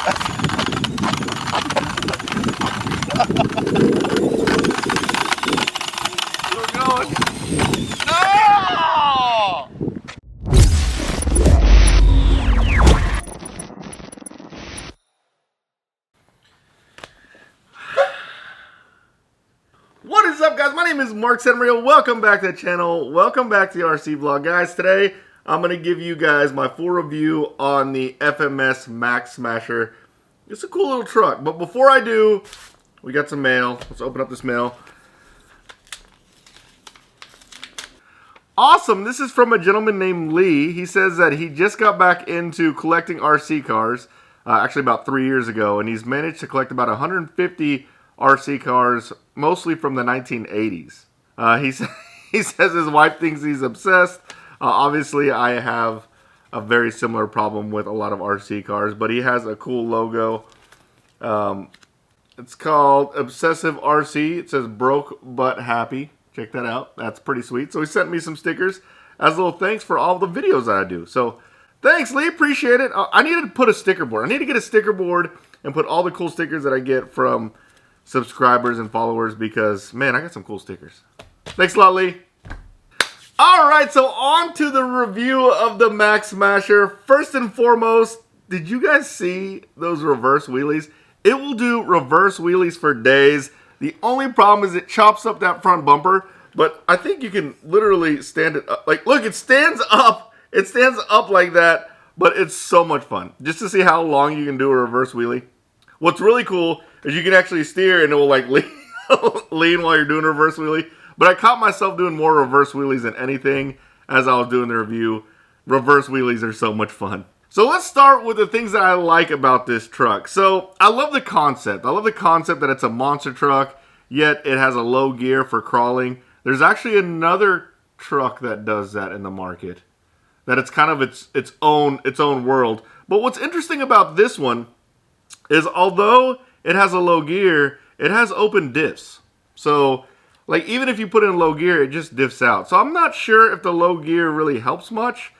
We're going. No! What is up, guys? My name is Mark Sanmaria. Welcome back to the channel. Welcome back to the RC vlog. Guys, today I'm going to give you guys my full review on the FMS Max Smasher. It's a cool little truck, but before I do, we got some mail. Let's open up this mail. Awesome. This is from a gentleman named Lee. He says that he just got back into collecting RC cars, actually about 3 years ago, and he's managed to collect about 150 RC cars, mostly from the 1980s. He says his wife thinks he's obsessed. Obviously, I have a very similar problem with a lot of RC cars, but he has a cool logo. It's called Obsessive RC. It says broke but happy. Check that out. That's pretty sweet. So he sent me some stickers as a little thanks for all the videos that I do. So thanks, Lee. Appreciate it. I needed to put a sticker board. I need to get a sticker board and put all the cool stickers that I get from subscribers and followers because, man, I got some cool stickers. Thanks a lot, Lee. Alright, so on to the review of the Max Smasher. First and foremost, did you guys see those reverse wheelies? It will do reverse wheelies for days. The only problem is it chops up that front bumper, but I think you can literally stand it up. Like, look, it stands up. It stands up like that, but it's so much fun. Just to see how long you can do a reverse wheelie. What's really cool is you can actually steer and it will like lean while you're doing a reverse wheelie. But I caught myself doing more reverse wheelies than anything as I was doing the review. Reverse wheelies are so much fun. So let's start with the things that I like about this truck. So I love the concept. I love the concept that it's a monster truck, yet it has a low gear for crawling. There's actually another truck that does that in the market. That it's kind of its own world. But what's interesting about this one is although it has a low gear, it has open diffs. So, like, even if you put it in low gear, it just diffs out. So I'm not sure if the low gear really helps much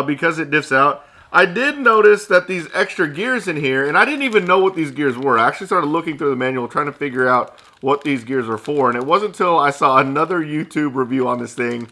because it diffs out. I did notice that these extra gears in here, and I didn't even know what these gears were. I actually started looking through the manual trying to figure out what these gears are for. And it wasn't until I saw another YouTube review on this thing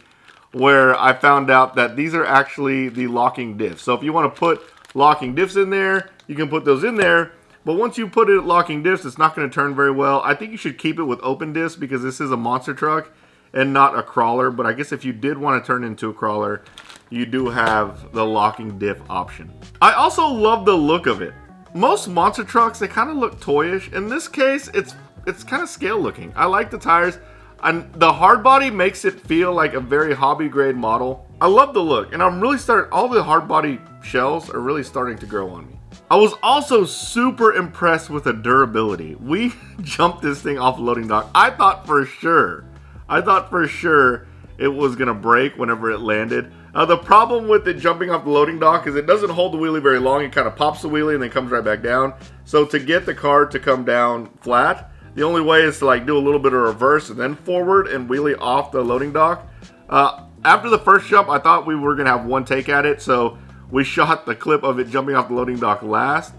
where I found out that these are actually the locking diffs. So if you want to put locking diffs in there, you can put those in there. But once you put it at locking diffs, it's not going to turn very well. I think you should keep it with open diffs because this is a monster truck and not a crawler. But I guess if you did want to turn it into a crawler, you do have the locking diff option. I also love the look of it. Most monster trucks, they kind of look toyish. In this case, it's kind of scale looking. I like the tires. And the hard body makes it feel like a very hobby grade model. I love the look. And I'm really all the hard body shells are really starting to grow on me. I was also super impressed with the durability. We jumped this thing off the loading dock. I thought for sure it was gonna break whenever it landed. The problem with it jumping off the loading dock is it doesn't hold the wheelie very long. It kind of pops the wheelie and then comes right back down. So to get the car to come down flat, the only way is to like do a little bit of reverse and then forward and wheelie off the loading dock. After the first jump, I thought we were gonna have one take at it, so we shot the clip of it jumping off the loading dock last.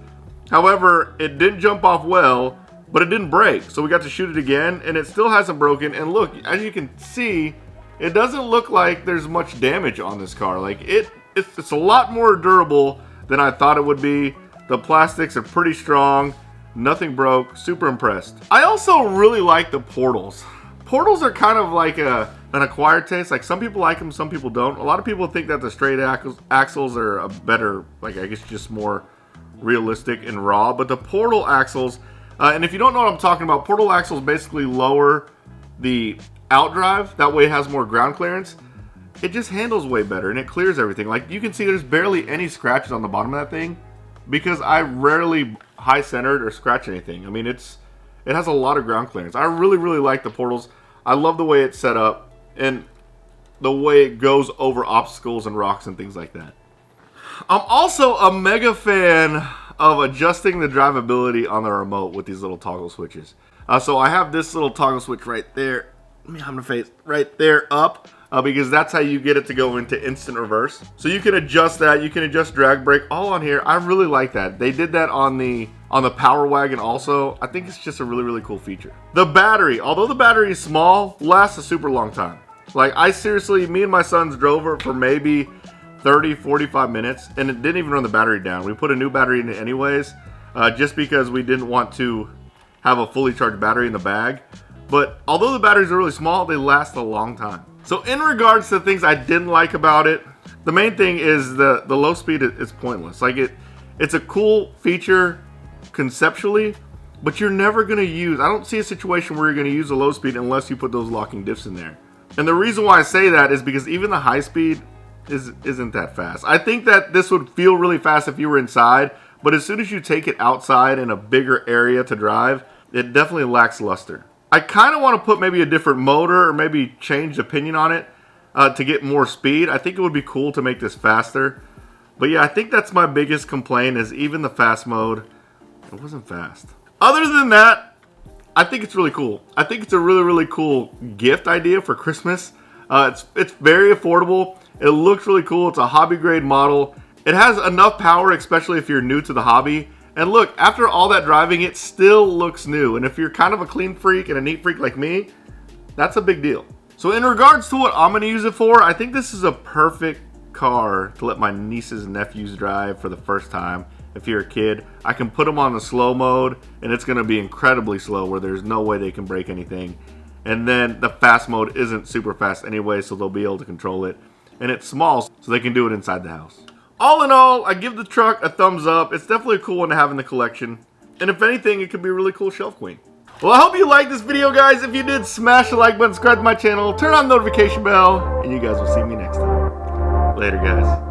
However, it didn't jump off well, but it didn't break. So we got to shoot it again, and it still hasn't broken. And look, as you can see, it doesn't look like there's much damage on this car. Like it's a lot more durable than I thought it would be. The plastics are pretty strong. Nothing broke. Super impressed. I also really like the portals. Portals are kind of like an acquired taste. Like some people like them, some people don't. A lot of people think that the straight axles are a better, like I guess just more realistic and raw. But the portal axles, and if you don't know what I'm talking about, portal axles basically lower the outdrive. That way it has more ground clearance. It just handles way better and it clears everything. Like you can see there's barely any scratches on the bottom of that thing because I rarely high centered or scratch anything. I mean, it has a lot of ground clearance. I really like the portals. I love the way it's set up and the way it goes over obstacles and rocks and things like that. I'm also a mega fan of adjusting the drivability on the remote with these little toggle switches. So I have this little toggle switch right there. let me hide my face, right there up, because that's how you get it to go into instant reverse. So you can adjust that, you can adjust drag brake, all on here. I really like that. They did that on the Power Wagon also. I think it's just a really, really cool feature. The battery, although the battery is small, lasts a super long time. Like, I seriously, me and my sons drove it for maybe 30, 45 minutes, and it didn't even run the battery down. We put a new battery in it anyways, just because we didn't want to have a fully charged battery in the bag. But although the batteries are really small, they last a long time. So in regards to things I didn't like about it, the main thing is the low speed is pointless. Like, it's a cool feature conceptually, but you're never going to use, I don't see a situation where you're going to use a low speed unless you put those locking diffs in there. And the reason why I say that is because even the high speed isn't that fast. I think that this would feel really fast if you were inside, but as soon as you take it outside in a bigger area to drive, it definitely lacks luster. I kind of want to put maybe a different motor or maybe change opinion on it to get more speed. I think it would be cool to make this faster. But yeah, I think that's my biggest complaint is even the fast mode, it wasn't fast. Other than that, I think it's really cool. I think it's a really, really cool gift idea for Christmas. It's very affordable. It looks really cool. It's a hobby grade model. It has enough power, especially if you're new to the hobby. And look, after all that driving, it still looks new. And if you're kind of a clean freak and a neat freak like me, that's a big deal. So in regards to what I'm going to use it for, I think this is a perfect car to let my nieces and nephews drive for the first time. If you're a kid, I can put them on the slow mode, and it's going to be incredibly slow where there's no way they can break anything. And then the fast mode isn't super fast anyway, so they'll be able to control it. And it's small, so they can do it inside the house. All in all, I give the truck a thumbs up. It's definitely a cool one to have in the collection. And if anything, it could be a really cool shelf queen. Well, I hope you liked this video, guys. If you did, smash the like button, subscribe to my channel, turn on the notification bell, and you guys will see me next time. Later, guys.